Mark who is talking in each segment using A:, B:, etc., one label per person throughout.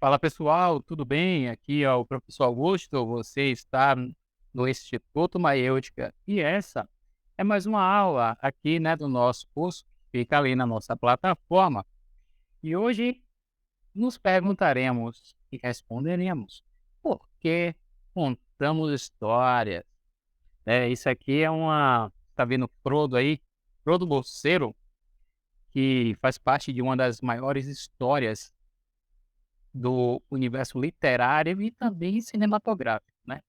A: Fala pessoal, tudo bem? Aqui é o professor Augusto. Você está no Instituto Maiêutica e essa é mais uma aula aqui, né, do nosso curso. Fica ali na nossa plataforma. E hoje nos perguntaremos e responderemos por que contamos histórias. Isso aqui é uma. Tá vendo Frodo aí? Frodo Bolseiro, que faz parte de uma das maiores histórias do universo literário e também cinematográfico, né,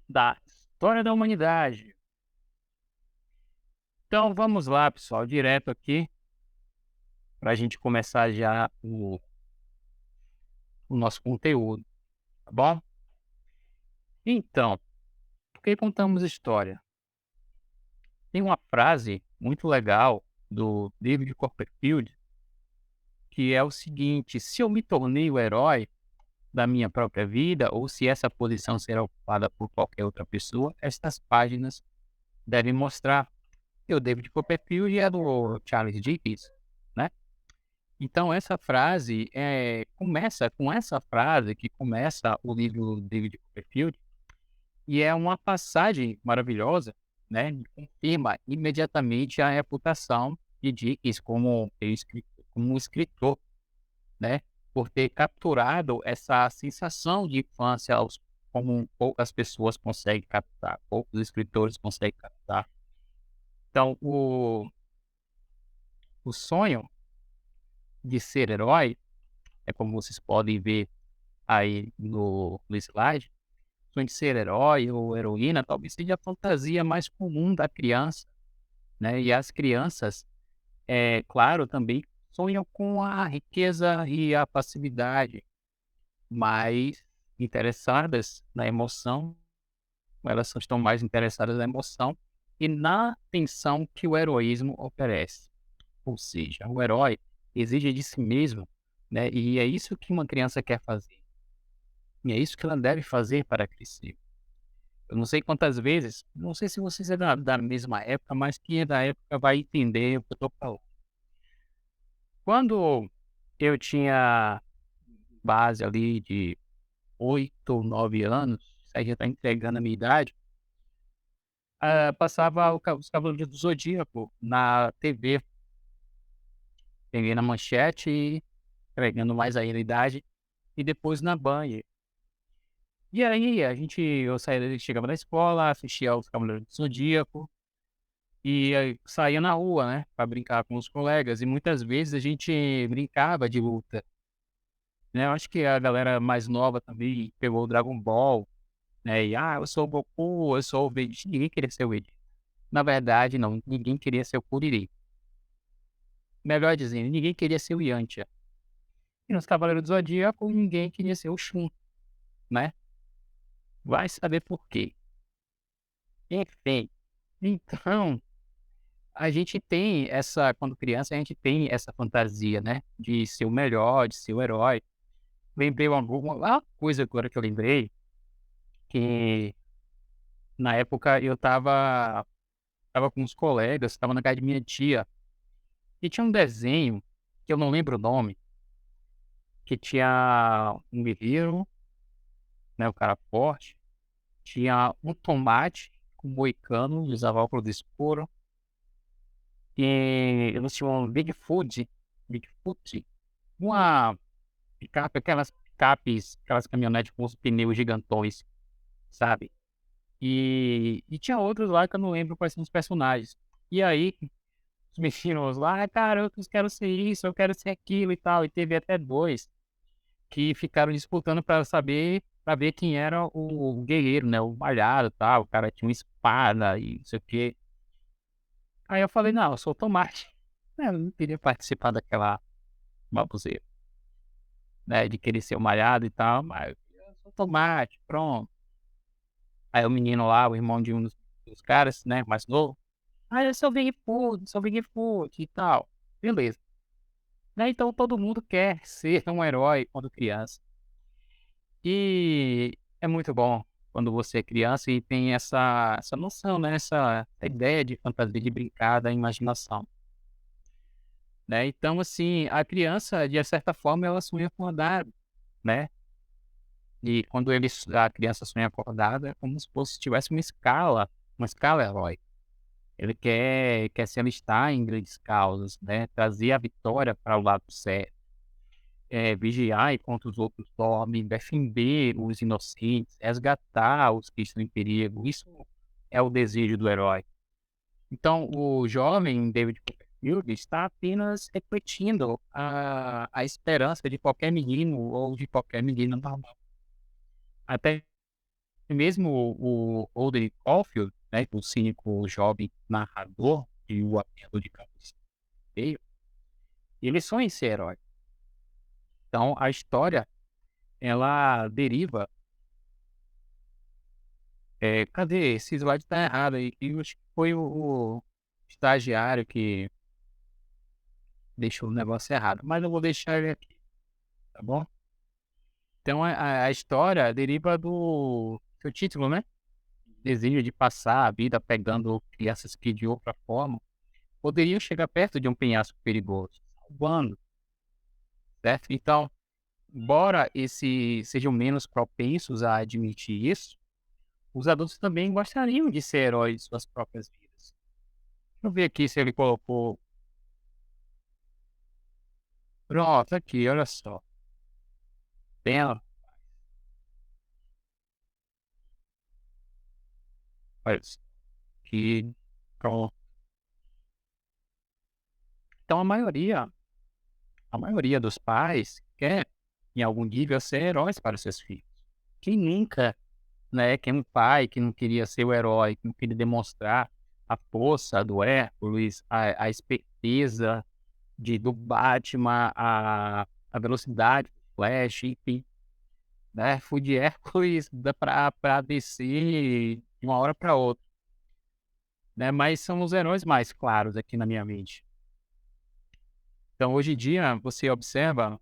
A: da história da humanidade. Então vamos lá, pessoal, direto aqui para a gente começar já o nosso conteúdo, tá bom? Então, por que contamos história? Tem uma frase muito legal do David Copperfield que é o seguinte: se eu me tornei o herói da minha própria vida ou se essa posição será ocupada por qualquer outra pessoa, estas páginas devem mostrar. E o David Copperfield é do Charles Dickens, né. Então essa frase, começa com essa frase que começa o livro do David Copperfield, e é uma passagem maravilhosa, né, que confirma imediatamente a reputação de Dickens como um escritor, né, por ter capturado essa sensação de infância como poucas pessoas conseguem captar, poucos escritores conseguem captar. Então o sonho de ser herói, é como vocês podem ver aí no slide, o sonho de ser herói ou heroína talvez seja a fantasia mais comum da criança, né, e as crianças, claro, também sonham com a riqueza e a facilidade, mas interessadas na emoção, elas estão mais interessadas na emoção e na tensão que o heroísmo oferece. Ou seja, o herói exige de si mesmo, né, e é isso que uma criança quer fazer, e é isso que ela deve fazer para crescer. Eu não sei quantas vezes, não sei se vocês é da mesma época, mas quem é da época vai entender o que eu estou falando. Quando eu tinha base ali de 8 ou 9 anos, isso aí já está entregando a minha idade, passava os Cavaleiros do Zodíaco na TV, peguei na Manchete e entregando mais ainda a idade, e depois na Band. E aí eu saía chegava da escola, assistia aos Cavaleiros do Zodíaco, e aí saía na rua, né, pra brincar com os colegas, e muitas vezes a gente brincava de luta, né. Eu acho que a galera mais nova também pegou o Dragon Ball, né, e: "Ah, eu sou o Goku, eu sou o Vegeta", ninguém queria ser o Vegeta. Na verdade não, ninguém queria ser o Kuririn. Melhor dizendo, ninguém queria ser o Yantia. E nos Cavaleiros do Zodíaco ninguém queria ser o Shun, né. Vai saber por quê. Enfim, então a gente tem essa quando criança, a gente tem essa fantasia, né, de ser o melhor, de ser o herói. Lembrei uma coisa agora que eu lembrei, que na época eu estava com uns colegas, estava na casa de minha tia, e tinha um desenho, que eu não lembro o nome, que tinha um guerreiro, né, o cara forte, tinha um tomate com moicano, usava óculos escuro, e eles tinham um Bigfoot, uma picape, aquelas picapes, aquelas caminhonetes com os pneus gigantões, sabe. E tinha outros lá que eu não lembro quais são os personagens. E aí, os meninos lá: "Ai, cara, eu quero ser isso, eu quero ser aquilo e tal", e teve até 2 que ficaram disputando pra ver quem era o guerreiro, né, o malhado, tal, o cara tinha uma espada e não sei o quê. Aí eu falei: "Não, eu sou o tomate". Eu não queria participar daquela baboseira, né, de querer ser o malhado e tal, mas eu sou o tomate, pronto. Aí o menino lá, o irmão de um dos caras, né, mais novo: "Ah, eu sou Bigfoot e tal". Beleza. Né, então todo mundo quer ser um herói quando criança. E é muito bom quando você é criança e tem essa noção, né, essa ideia de fantasia, de brincar, da imaginação. né. Então, assim, a criança, de certa forma, ela sonha acordada, né. E quando a criança sonha acordada, é como se fosse tivesse uma escala heróica. Ele quer se alistar em grandes causas, né, trazer a vitória para o lado certo, vigiar enquanto os outros dormem, defender os inocentes, resgatar os que estão em perigo. Isso é o desejo do herói. Então, o jovem David Copperfield está apenas refletindo a esperança de qualquer menino ou de qualquer menina normal. Até mesmo o Holden Caulfield, né, o cínico jovem narrador de O Apelo de Cabo Cheio, ele sonha em ser herói. Então, a história, ela deriva. Cadê? Esse slide tá errado aí. Eu acho que foi o estagiário que deixou o negócio errado, mas eu vou deixar ele aqui, tá bom? Então a história deriva do seu título, né? Desejo de passar a vida pegando crianças que de outra forma poderiam chegar perto de um penhasco perigoso, salvando, certo? Então, embora esses sejam menos propensos a admitir isso, os adultos também gostariam de ser heróis de suas próprias vidas. Deixa eu ver aqui se ele colocou. Pronto, aqui, olha só. Tem, olha só, aqui, pronto. Então a maioria dos pais quer, em algum nível, ser heróis para os seus filhos. Quem nunca, né, quem é um pai que não queria ser o herói, que não queria demonstrar a força do Hércules, a esperteza do Batman, a velocidade do Flash, enfim, né, fui de Hércules pra descer de uma hora para outra, né, mas são os heróis mais claros aqui na minha mente. Então hoje em dia você observa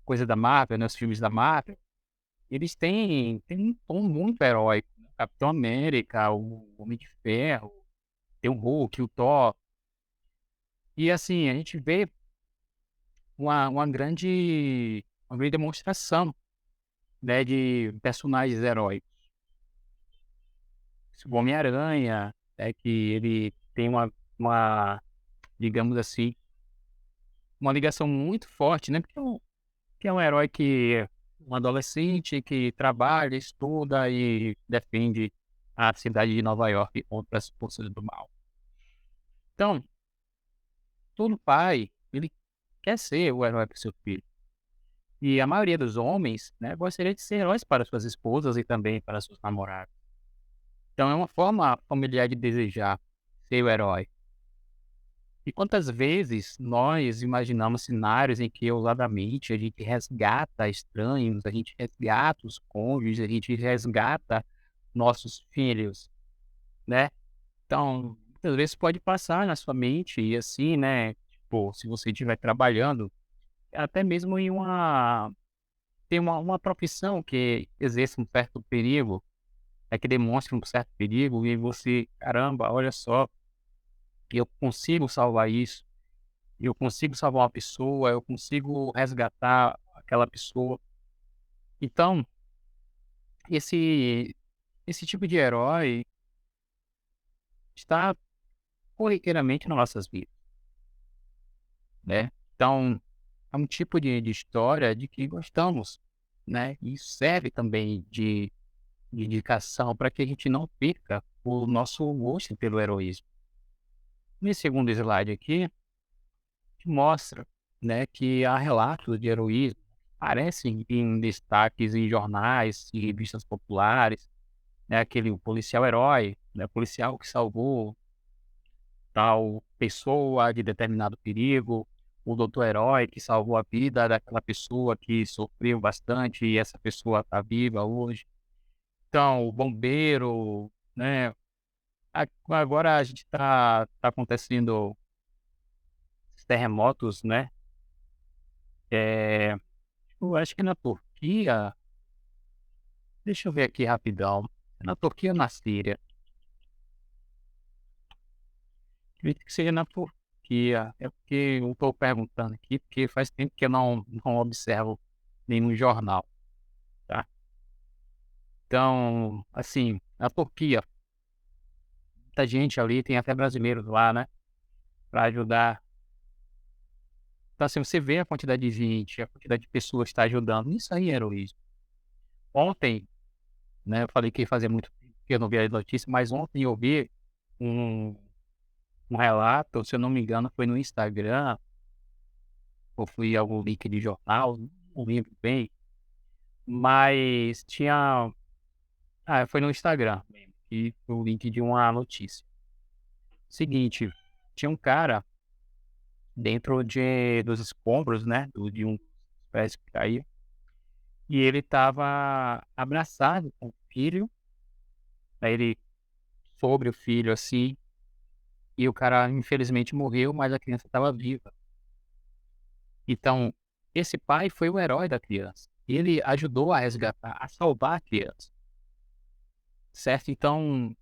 A: coisa da Marvel, né, os filmes da Marvel, eles têm um tom muito heróico, né, Capitão América, o Homem de Ferro, tem o Hulk, o Thor, e assim, a gente vê uma grande demonstração, né, de personagens heróicos. O Homem-Aranha, que ele tem digamos assim, uma ligação muito forte, né, porque é um herói um adolescente que trabalha, estuda e defende a cidade de Nova York contra as forças do mal. Então, todo pai, ele quer ser o herói para o seu filho. E a maioria dos homens, né, gostaria de ser heróis para suas esposas e também para seus namorados. Então é uma forma familiar de desejar ser o herói. E quantas vezes nós imaginamos cenários em que ousadamente a gente resgata estranhos, a gente resgata os cônjuges, a gente resgata nossos filhos, né. Então, muitas vezes pode passar na sua mente e assim, né, tipo, se você estiver trabalhando, até mesmo tem uma profissão que exerce um certo perigo, que demonstra um certo perigo e você: "Caramba, olha só, eu consigo salvar isso". Eu consigo salvar uma pessoa, eu consigo resgatar aquela pessoa. Então, esse esse tipo de herói está corriqueiramente nas nossas vidas, né. Então, é um tipo de história de que gostamos, né, e isso serve também de indicação para que a gente não perca o nosso gosto pelo heroísmo. Nesse segundo slide aqui, que mostra, né, que há relatos de heroísmo, aparecem em destaques em jornais e revistas populares, né, aquele o policial herói, né, policial que salvou tal pessoa de determinado perigo, o doutor herói que salvou a vida daquela pessoa que sofreu bastante e essa pessoa está viva hoje. Então, o bombeiro, né, agora a gente tá acontecendo os terremotos, né, eh eu acho que na Turquia, deixa eu ver aqui rapidão, na Turquia ou na Síria? Acredito que seja na Turquia, Turquia? É porque eu estou perguntando aqui, porque faz tempo que eu não observo nenhum jornal, tá. Então, assim, a Turquia, muita gente ali, tem até brasileiros lá, né, para ajudar. Então, assim, você vê a quantidade de gente, a quantidade de pessoas que está ajudando, isso aí é heroísmo. Ontem, né, eu falei que fazia muito tempo que eu não via notícia, mas ontem eu vi um um relato, se eu não me engano foi no Instagram, ou foi algum link de jornal, não lembro bem, mas tinha foi no Instagram mesmo, e foi o link de uma notícia. Seguinte, tinha um cara dentro dos escombros, né, de um prédio que caiu, e ele estava abraçado com o filho, aí ele sobre o filho, assim, e o cara infelizmente morreu, mas a criança estava viva. Então, esse pai foi o herói da criança. Ele ajudou a resgatar, a salvar a criança, certo? Então,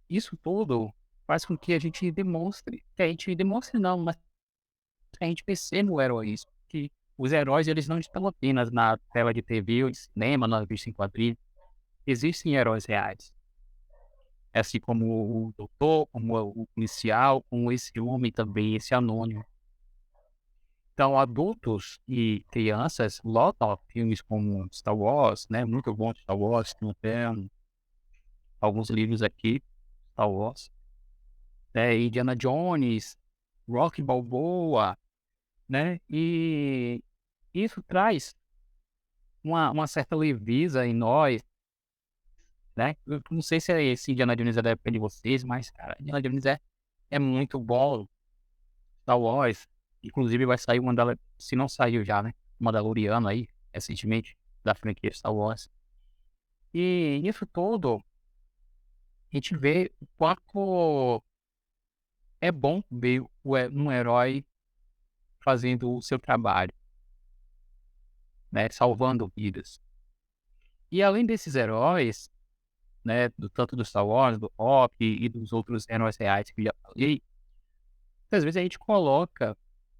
A: isso tudo faz com que a gente demonstre, que a gente demonstre não, mas que a gente perceba o heroísmo, que os heróis eles não estão apenas na tela de TV ou de cinema, na revista em quadrinhos, existem heróis reais. Assim como o doutor, como o policial, como esse homem também, esse anônimo. Então, adultos e crianças lotam filmes como Star Wars, né? Muito bom Star Wars, tem até alguns livros aqui, Star Wars, Indiana Jones, Rocky Balboa, né? E isso traz uma certa leveza em nós, né? Eu não sei se esse Indiana Jones é da época de vocês, mas, cara, Indiana Jones é muito bom. Star Wars, inclusive vai sair se não saiu já, né? Mandaloriano aí, recentemente, da franquia Star Wars. E isso tudo, a gente vê o quanto é bom ver um herói fazendo o seu trabalho, né? Salvando vidas. E além desses heróis, né? Tanto do Star Wars, do Rock e dos outros heróis reais que eu já falei, às vezes a gente coloca,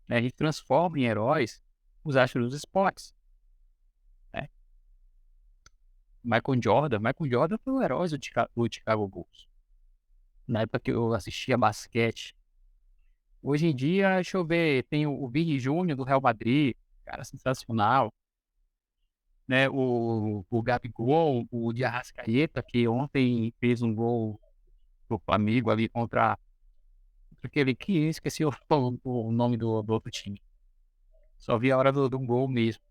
A: né? A gente transforma em heróis os astros dos esportes, né? Michael Jordan foi o herói do Chicago Bulls. Na época que eu assistia basquete. Hoje em dia, deixa eu ver, tem o Vini Júnior do Real Madrid, cara sensacional, né, o Gabigol, o de Arrascaeta, que ontem fez um gol pro Flamengo ali contra aquele que esqueci o nome do outro time. Só vi a hora do gol mesmo.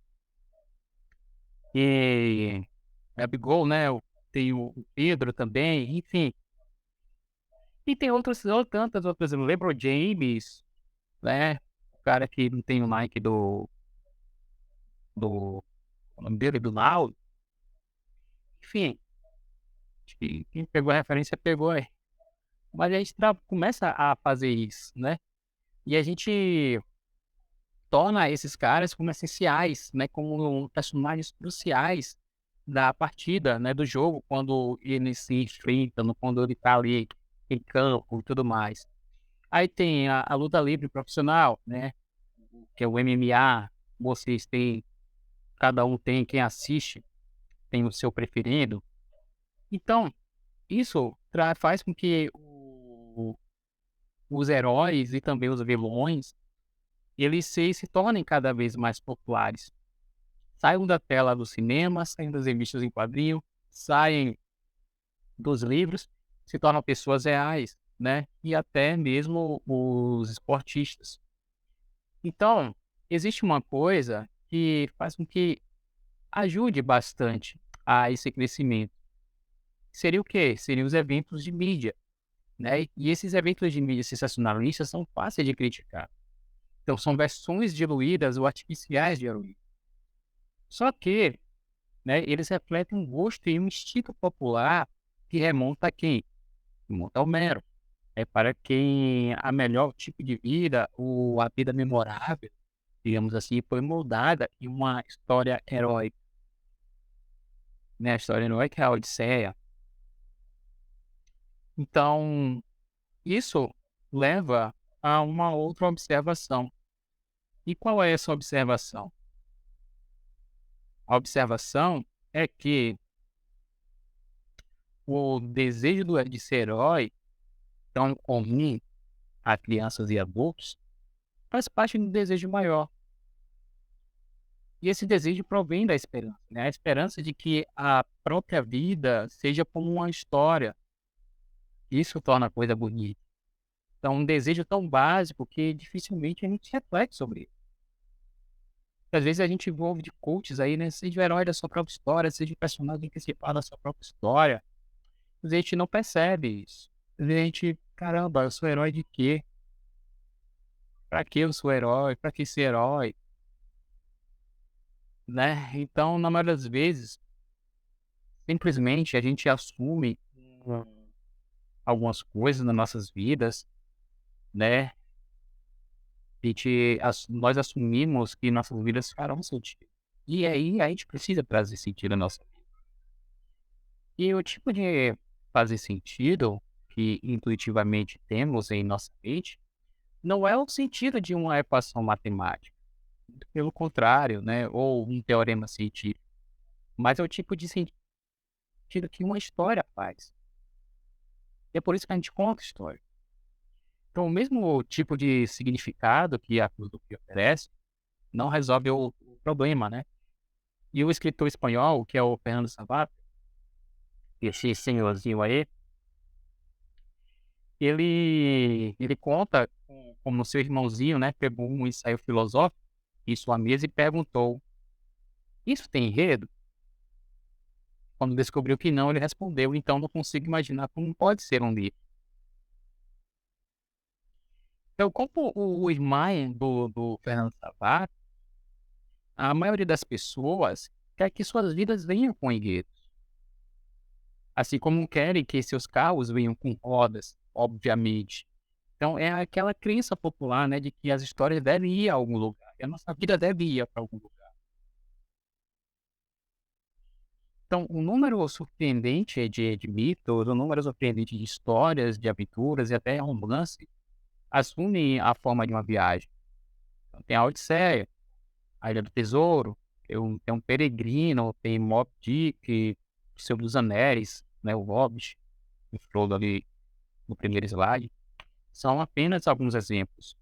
A: E Gabigol, né, tem o Pedro também, enfim. E tem tantas outras, o LeBron James, né, o cara que não tem o Nike do o nome dele, do Nau, enfim, acho que quem pegou a referência pegou, é. Mas a gente começa a fazer isso, né, e a gente torna esses caras como essenciais, né, como personagens cruciais da partida, né, do jogo, quando eles se enfrentam, quando ele tá ali em campo e tudo mais. Aí tem a luta livre profissional, né, que é o MMA, vocês têm cada um tem quem assiste, tem o seu preferido. Então, isso faz com que os heróis e também os vilões, eles se tornem cada vez mais populares. Saiam da tela do cinema, saem das revistas em quadrinho, saem dos livros, se tornam pessoas reais, né? E até mesmo os esportistas. Então, existe uma coisa que faz com que ajude bastante a esse crescimento. Seria o quê? Seriam os eventos de mídia, né? E esses eventos de mídia sensacionalistas são fáceis de criticar. Então, são versões diluídas ou artificiais de heroísmo. Só que, né, eles refletem um gosto e um instinto popular que remonta a quem? Remonta ao Homero. É para quem a melhor tipo de vida, ou a vida memorável, digamos assim, foi moldada em uma história heróica, né? A história heróica é a Odisseia. Então, isso leva a uma outra observação. E qual é essa observação? A observação é que o desejo de ser herói, tão comum a crianças e adultos, faz parte do desejo maior. E esse desejo provém da esperança, né? A esperança de que a própria vida seja como uma história. Isso torna a coisa bonita. Então, um desejo tão básico que dificilmente a gente reflete sobre ele. Às vezes a gente ouve de coaches aí, né? Seja o herói da sua própria história, seja o personagem principal da sua própria história. Mas a gente não percebe isso. Às vezes a gente, caramba, eu sou herói de quê? Pra que eu sou herói? Pra que ser herói? Né? Então, na maioria das vezes, simplesmente a gente assume algumas coisas nas nossas vidas, né? Nós assumimos que nossas vidas farão sentido. E aí a gente precisa trazer sentido à nossa vida. E o tipo de fazer sentido que intuitivamente temos em nossa mente não é o sentido de uma equação matemática, pelo contrário, né? Ou um teorema científico, mas é o tipo de sentido que uma história faz. E é por isso que a gente conta história. Então, o mesmo tipo de significado que a filosofia oferece não resolve o problema, né? E o escritor espanhol, que é o Fernando Sabato, esse senhorzinho aí, ele conta como seu irmãozinho, né, pegou um ensaio filosófico em sua mesa e perguntou: "Isso tem enredo?" Quando descobriu que não, ele respondeu: "Então não consigo imaginar como pode ser um livro." Então, como o irmão do Fernando Sabato, a maioria das pessoas quer que suas vidas venham com enredo. Assim como querem que seus carros venham com rodas, obviamente. Então é aquela crença popular, né, de que as histórias devem ir a algum lugar, e a nossa vida deve ir para algum lugar. Então, um número surpreendente de mitos, um número surpreendente de histórias, de aventuras e até romance, assumem a forma de uma viagem. Então, tem a Odisseia, a Ilha do Tesouro, tem um Peregrino, tem Moby Dick, O Senhor dos Anéis, né, o Hobbit, o Frodo ali no primeiro slide. São apenas alguns exemplos.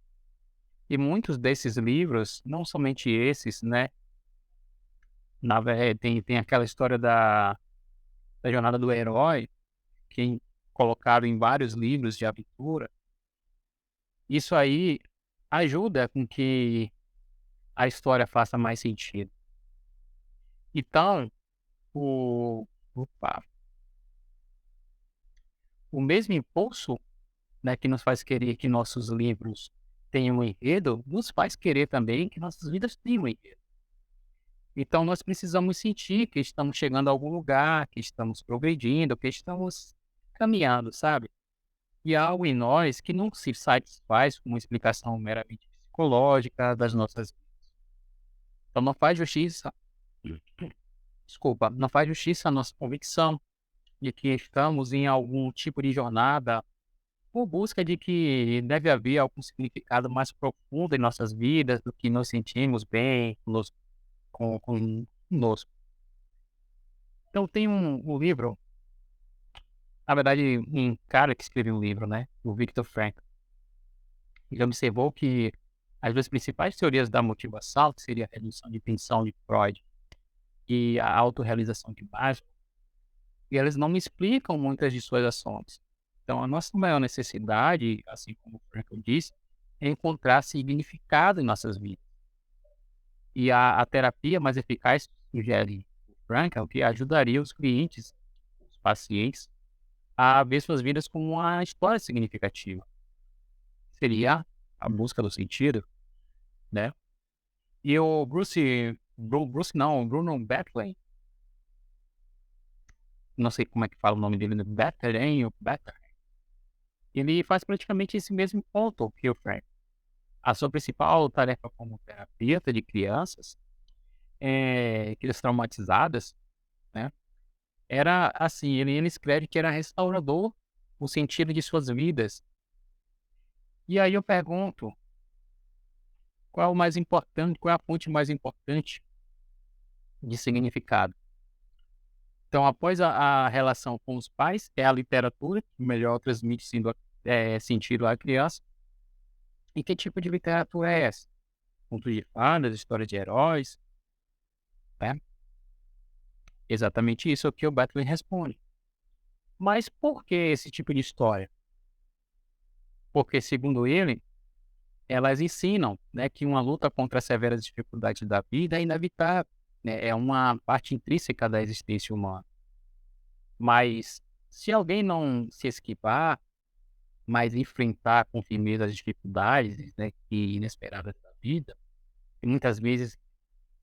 A: E muitos desses livros, não somente esses, né, tem aquela história da jornada do herói, colocado em vários livros de aventura. Isso aí ajuda com que a história faça mais sentido. Então, o opa, o mesmo impulso, né, que nos faz querer que nossos livros tenham um enredo, nos faz querer também que nossas vidas tenham um enredo. Então nós precisamos sentir que estamos chegando a algum lugar, que estamos progredindo, que estamos caminhando, sabe? E há algo em nós que não se satisfaz com uma explicação meramente psicológica das nossas vidas. Então não faz justiça, desculpa, não faz justiça à nossa convicção de que estamos em algum tipo de jornada por busca de que deve haver algum significado mais profundo em nossas vidas, do que nos sentimos bem conosco. Então tem um livro. Na verdade, um cara que escreveu um livro, né, o Viktor Frankl, ele observou que as 2 principais teorias da motivação, que seria a redução de tensão de Freud e a autorrealização de Maslow, e elas não me explicam muitas de suas ações. Então, a nossa maior necessidade, assim como o Frankl disse, é encontrar significado em nossas vidas. E a terapia mais eficaz, sugere o Frankl, que ajudaria os clientes, os pacientes, a ver suas vidas como uma história significativa. Seria a busca do sentido, né. E o Bruce não, o Bruno Betlem, não sei como é que fala o nome dele, né, Bettering ou Better, ele faz praticamente esse mesmo ponto que o Frank. A sua principal tarefa como terapeuta de crianças, crianças traumatizadas, né, era assim, ele escreve que era restaurador o sentido de suas vidas. E aí eu pergunto, qual é o mais importante, qual é a fonte mais importante de significado? Então, após a relação com os pais, é a literatura, que melhor transmite sentido à criança. E que tipo de literatura é essa? Conto de fadas, história de heróis, né? Exatamente isso é o que o Butler responde. Mas por que esse tipo de história? Porque, segundo ele, elas ensinam, né, que uma luta contra as severas dificuldades da vida é inevitável, né? É uma parte intrínseca da existência humana. Mas se alguém não se esquivar, mas enfrentar com firmeza as dificuldades, né, que inesperadas da vida, e muitas vezes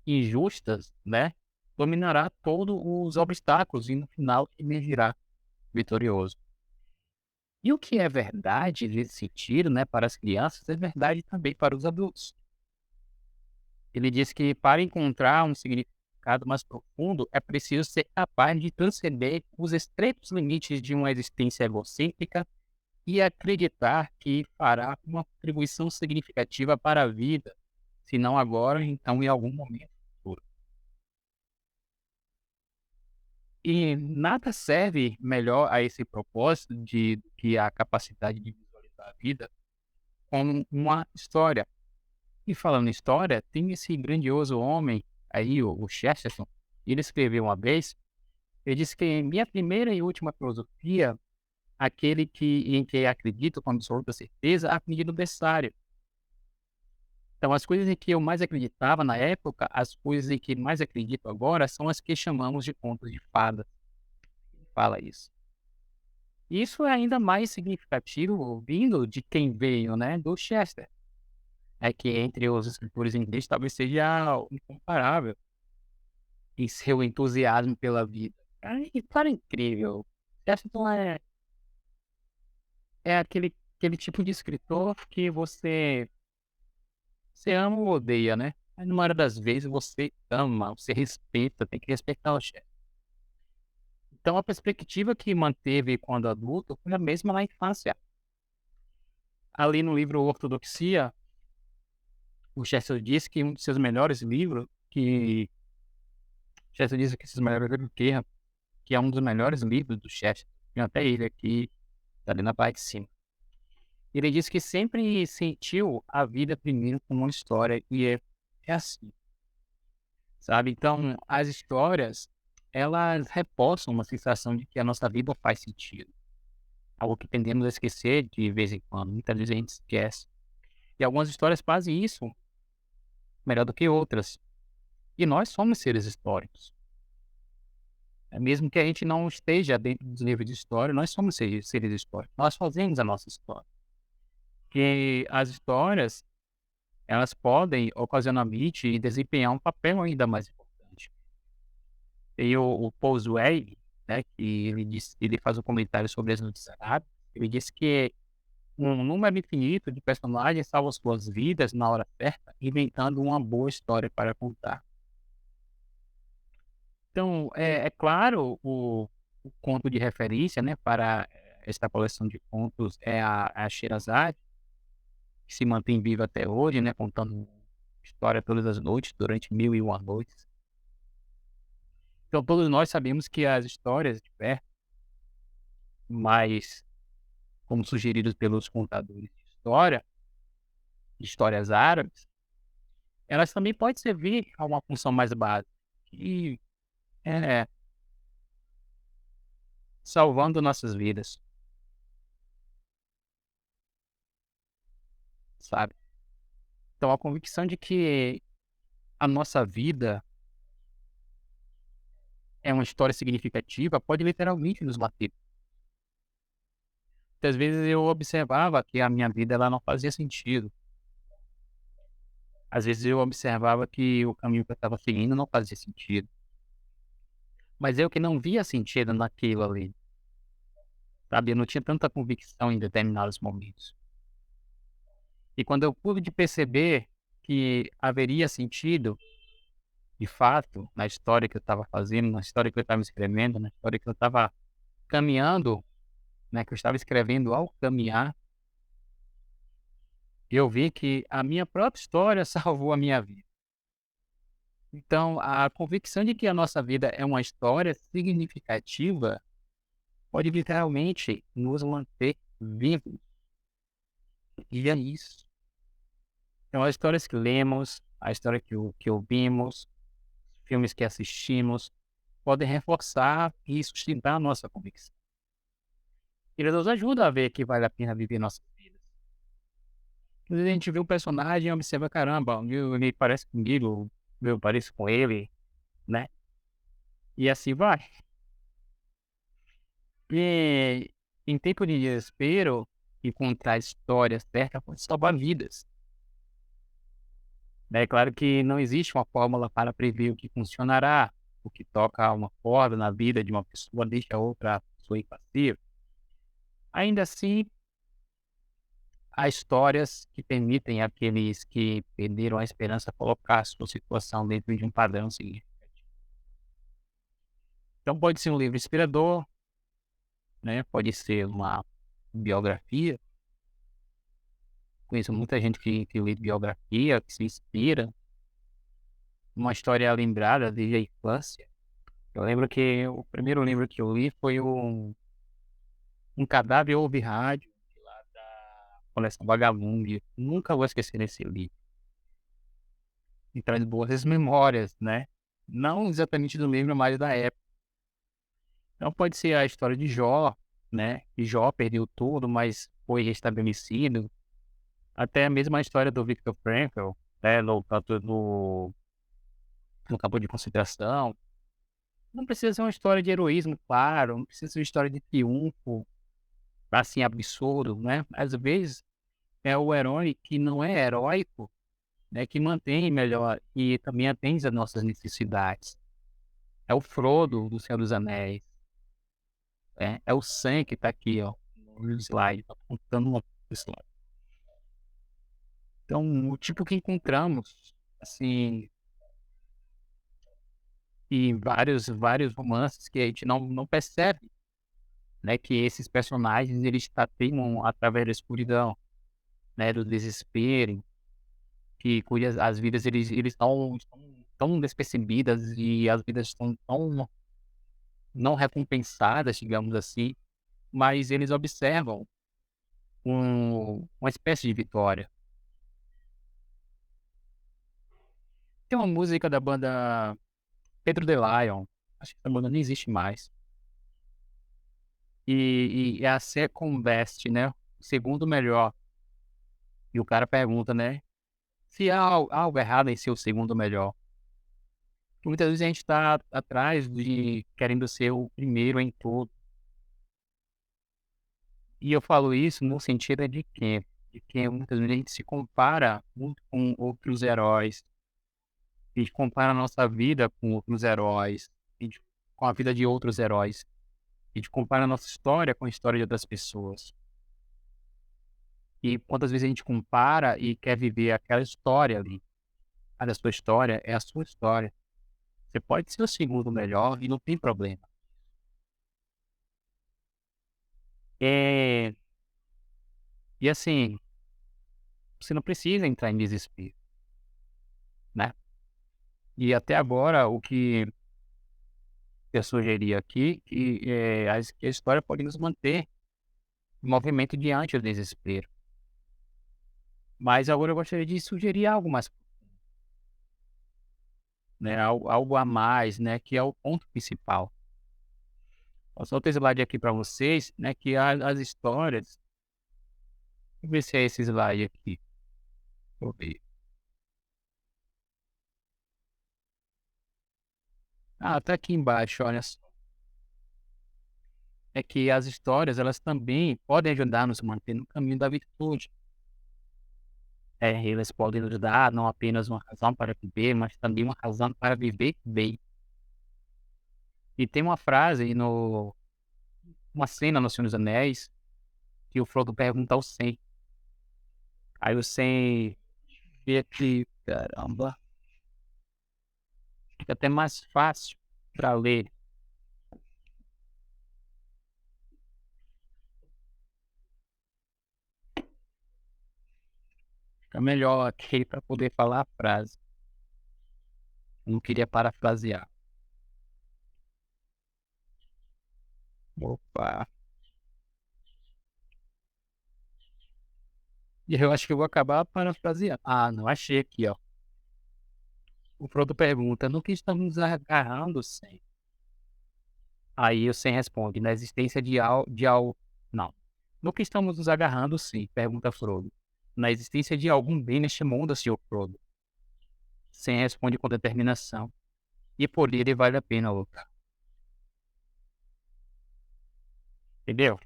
A: injustas, né, dominará todos os obstáculos e no final emergirá vitorioso. E o que é verdade nesse sentido, né, para as crianças, é verdade também para os adultos. Ele diz que para encontrar um significado mais profundo, é preciso ser capaz de transcender os estreitos limites de uma existência egocêntrica e acreditar que fará uma contribuição significativa para a vida, se não agora, então em algum momento futuro. E nada serve melhor a esse propósito do que a capacidade de visualizar a vida como uma história. E falando em história, tem esse grandioso homem aí, o Chesterton. Ele escreveu uma vez, ele disse que minha primeira e última filosofia, aquele em que acredito com absoluta certeza, aprendi no berçário. Então, as coisas em que eu mais acreditava na época, as coisas em que mais acredito agora, são as que chamamos de contos de fada. Ele fala isso. Isso é ainda mais significativo vindo de quem veio, né, do Chester. É que entre os escritores ingleses talvez seja incomparável em seu entusiasmo pela vida. Cara incrível. Chesterton é aquele tipo de escritor que você ama ou odeia, né? Mas na maioria das vezes você ama, você respeita, tem que respeitar o chefe. Então a perspectiva que manteve quando adulto foi a mesma na infância. Ali no livro Ortodoxia, o Chester disse que um de seus melhores livros, que Chester disse que esses melhores livros que é um dos melhores livros do Chester. Tem até ele aqui, tá ali na parte de cima. Ele disse que sempre sentiu a vida primeiro como uma história e é assim. Sabe, então as histórias, elas reforçam uma sensação de que a nossa vida faz sentido, algo que tendemos a esquecer de vez em quando, muitas vezes a gente esquece. E algumas histórias fazem isso melhor do que outras, e nós somos seres históricos. Mesmo que a gente não esteja dentro dos livros de história, nós somos seres históricos, nós fazemos a nossa história. Que as histórias, elas podem ocasionalmente desempenhar um papel ainda mais importante. Tem o Paul Zweig, né, que ele faz um comentário sobre as notícias rápidas. Ele disse que um número infinito de personagens salvam suas vidas na hora certa, inventando uma boa história para contar. Então, é claro, o conto de referência, né, para esta coleção de contos é a Sherazade, que se mantém viva até hoje, né, contando história todas as noites, durante 1001 noites. Então, todos nós sabemos que as histórias de perto, mais como sugeridos pelos contadores de história, histórias árabes, elas também podem servir a uma função mais básica, que é salvando nossas vidas, sabe. Então a convicção de que a nossa vida é uma história significativa pode literalmente nos bater. Muitas vezes eu observava que a minha vida ela não fazia sentido. Às vezes eu observava que o caminho que eu estava seguindo não fazia sentido, mas eu que não via sentido naquilo ali, sabe, eu não tinha tanta convicção em determinados momentos. E quando eu pude perceber que haveria sentido, de fato, na história que eu estava fazendo, na história que eu estava escrevendo, na história que eu estava caminhando, né, que eu estava escrevendo ao caminhar, eu vi que a minha própria história salvou a minha vida. Então, a convicção de que a nossa vida é uma história significativa pode literalmente nos manter vivos. E é isso. Então, as histórias que lemos, a história que ouvimos, filmes que assistimos, podem reforçar e sustentar a nossa convicção. Ele nos ajuda a ver que vale a pena viver nossas vidas. Às vezes a gente vê um personagem e observa, caramba, ele parece comigo, eu pareço com ele, né? E assim vai. E em tempo de desespero, encontrar histórias certas pode salvar vidas. É claro que não existe uma fórmula para prever o que funcionará, o que toca uma corda na vida de uma pessoa deixa a outra pessoa impassível. Ainda assim, há histórias que permitem àqueles que perderam a esperança colocar a sua situação dentro de um padrão seguinte. Então pode ser um livro inspirador, né? Pode ser uma biografia. Conheço muita gente que lê biografia, que se inspira. Uma história lembrada desde a infância. Eu lembro que o primeiro livro que eu li foi Um Cadáver Ouve Rádio, lá da coleção Vagabund. Nunca vou esquecer desse livro. E traz boas memórias, né? Não exatamente do livro, mas da época. Então pode ser a história de Jó, né? Que Jó perdeu tudo, mas foi restabelecido. Até mesmo a história do Viktor Frankl, né? No campo de concentração. Não precisa ser uma história de heroísmo, claro. Não precisa ser uma história de triunfo, assim, absurdo, né? Às vezes é o herói que não é heróico, né? Que mantém melhor e também atende às nossas necessidades. É o Frodo do Senhor dos Anéis. É o Sam que tá aqui, ó, no slide, tá apontando uma slide. Então, o tipo que encontramos, assim, em vários romances que a gente não percebe, né, que esses personagens eles tateimam através da escuridão, né, do desespero, que cujas as vidas eles estão tão despercebidas e as vidas estão tão não recompensadas, digamos assim, mas eles observam uma espécie de vitória. Tem uma música da banda Pedro the Lion, acho que essa banda nem existe mais, e é a Second Best, né, o segundo melhor. E o cara pergunta, né, se há algo errado em ser o segundo melhor. Porque muitas vezes a gente está atrás de querendo ser o primeiro em tudo. E eu falo isso no sentido de que muitas vezes a gente se compara muito com outros heróis, a gente compara a nossa vida com outros heróis, com a vida de outros heróis. A gente compara a nossa história com a história de outras pessoas. E quantas vezes a gente compara e quer viver aquela história ali. Mas a sua história é a sua história. Você pode ser o segundo melhor e não tem problema. É, e assim, você não precisa entrar em desespero, né? E até agora, o que eu sugeri aqui, que a história pode nos manter em movimento diante do desespero. Mas agora eu gostaria de sugerir algo mais, né? Algo a mais, né? Que é o ponto principal. Vou só outro slide aqui para vocês, né? Que as histórias. Deixa eu ver se é esse slide aqui. Deixa eu ver. Ah, tá aqui embaixo, olha só. É que as histórias, elas também podem ajudar a nos manter no caminho da virtude. Elas podem nos dar não apenas uma razão para viver, mas também uma razão para viver bem. E tem uma frase uma cena no Senhor dos Anéis, que o Frodo pergunta ao Sam. Aí o Sam vê aqui, caramba, fica até mais fácil para ler. melhor aqui para poder falar a frase. Eu não queria parafrasear. Opa. E eu acho que eu vou acabar parafraseando. Ah, não, achei aqui, ó. O Frodo pergunta: "No que estamos nos agarrando, Sam?" Aí o Sam responde: "Na existência de não. No que estamos nos agarrando, sim?" Pergunta Frodo. "Na existência de algum bem neste mundo, senhor Frodo." Sam responde com determinação: "E por ele vale a pena lutar." Entendeu?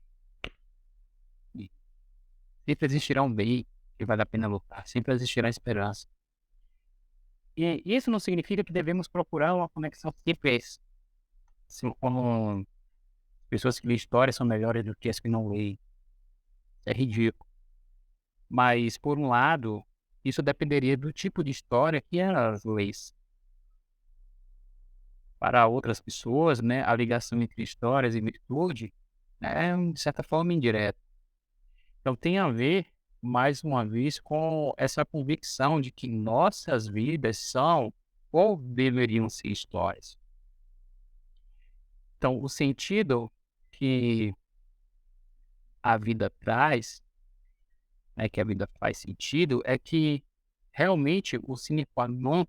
A: E sempre existirá um bem que vale a pena lutar, sempre existirá esperança. E isso não significa que devemos procurar uma conexão simples, assim como pessoas que lêem histórias são melhores do que as que não leem. É ridículo. Mas, por um lado, isso dependeria do tipo de história que elas lêem. Para outras pessoas, né, a ligação entre histórias e virtude é, de certa forma, indireta. Então, tem a ver, mais uma vez, com essa convicção de que nossas vidas são ou deveriam ser histórias. Então, o sentido que a vida traz, né, que a vida faz sentido, é que realmente o sine qua non,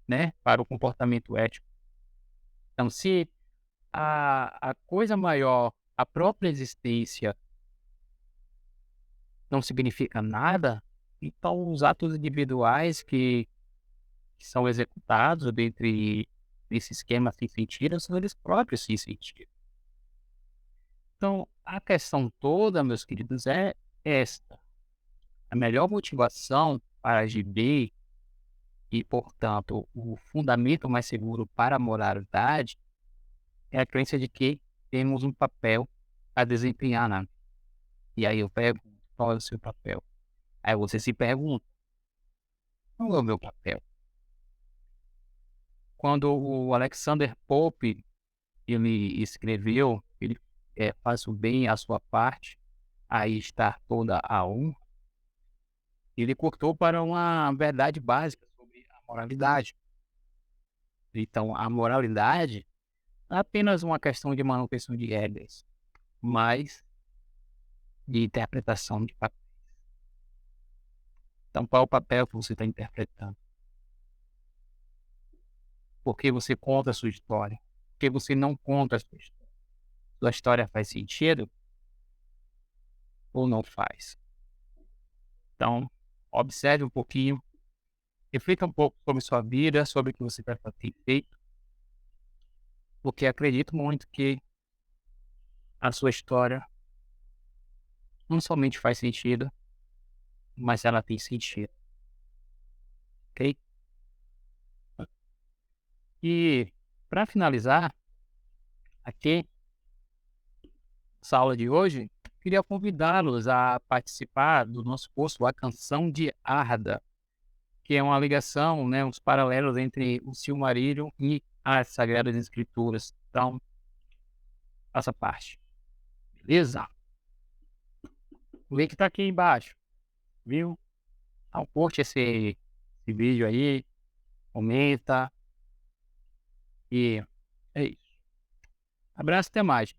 A: né, para o comportamento ético. Então, se a coisa maior, a própria existência, não significa nada, então os atos individuais que são executados dentre esse esquema sem sentido são eles próprios sem sentido. Então, a questão toda, meus queridos, é esta: a melhor motivação para agir bem e, portanto, o fundamento mais seguro para a moralidade é a crença de que temos um papel a desempenhar na vida. E aí eu pergunto: qual é o seu papel? Aí você se pergunta: qual é o meu papel? Quando o Alexander Pope ele escreveu, ele faz o bem a sua parte, aí está toda a honra, ele cortou para uma verdade básica sobre a moralidade. Então, a moralidade não é apenas uma questão de manutenção de regras, mas de interpretação de papel. Então, qual é o papel que você está interpretando? Por que você conta a sua história? Por que você não conta a sua história? Sua história faz sentido ou não faz? Então, observe um pouquinho, reflita um pouco sobre sua vida, sobre o que você tem feito, porque acredito muito que a sua história não somente faz sentido, mas ela tem sentido, ok? E, para finalizar aqui essa aula de hoje, queria convidá-los a participar do nosso curso A Canção de Arda, que é uma ligação, né, uns paralelos entre o Silmarillion e as Sagradas Escrituras. Então, faça parte, beleza? O link está aqui embaixo, viu? Então, curte esse vídeo aí, comenta e é isso. Abraço, até mais.